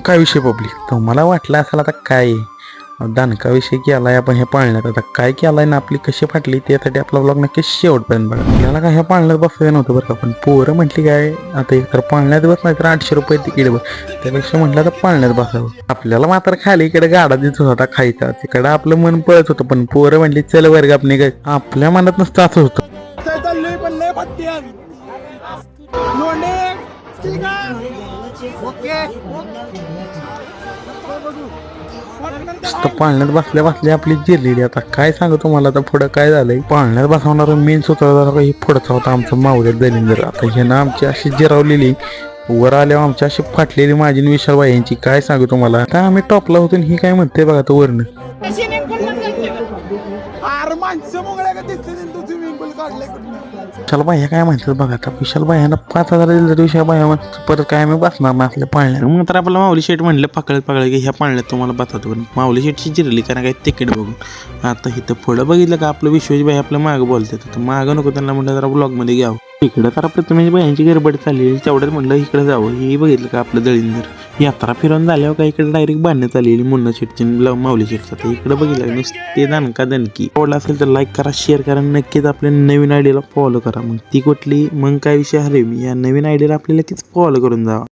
काय विषय पब्लिक तुम्हाला वाटलं असेल आता काय दानका विषय केलाय आपण हे पाळण्यात आता काय केलाय ना आपली कशी फाटली त्यासाठी आपला ब्लॉग नक्की शेवटपर्यंत बघा. आपल्याला काय ह्या पाळण्यात बसायचं नव्हतं बरं का पण पोरं म्हटली काय आता एक तर पाळण्यात बस नाही तर 800 रुपये तिकीट बस त्यापेक्षा म्हटलं तर पाळण्यात बसावं. आपल्याला मात्र खाली इकडे गाडा दिसत होता खायचा तिकडं आपलं मन पळत होतं पण पोरं म्हटली चल वर्ग आपण काय आपल्या मनात नसतं असं होतं. पाळण्यात बसल्या बसल्या आपली जिरलेली आता काय सांगू तुम्हाला आता पुढं काय झालंय. पाळण्यात बसवणार मेन सूत्रधार ही पुढचा होता आमचा मावळ्यात दलिंदर. आता ह्यानं आमची अशी जिरावलेली वर आल्यावर आमची अशी फाटलेली माझी विशाल बाई यांची काय सांगू तुम्हाला. आता आम्ही टॉपला होतो ही काय म्हणते बघा तो वरनं विशाल बाई काय म्हणतात बघा आता विशाल बाई ह्यानं 5000 दिलं तर विशाल बाई परत काय आम्ही बसणार ना असल्या पाळण्यात. मग तर आपल्याला माऊली शेट म्हणलं पकळत की ह्या पाळण्यात तुम्हाला बसवतो पण माऊली शेटची जिरली कारण काय तिकीट बघून. आता इथं पुढं बघितलं का आपलं विश्वास बाई आपल्या मागं बोलतात तर मागं नको त्यांना म्हटलं जरा ब्लॉगमध्ये घ्यावं. इकडं तर आपलं तुम्ही बायांची गडबड चाललेली तेवढ्यात म्हटलं इकडे जावं. हे बघितलं का आपलं दळींदर यात्रा फिरवून झाल्यावर का इकडे डायरेक्ट बांधण्यात आलेली मुन्ना शेटची माऊली शेटचं. तर इकडे बघितलं नुसते दणका दणकी. आवडला असेल तर लाईक करा शेअर करा नक्कीच आपल्या नवीन आयडियाला फॉलो करा. मग ती कुठली मग काय विषय हरे मी या नवीन आयडियाला आपल्याला नक्कीच फॉलो करून जावा.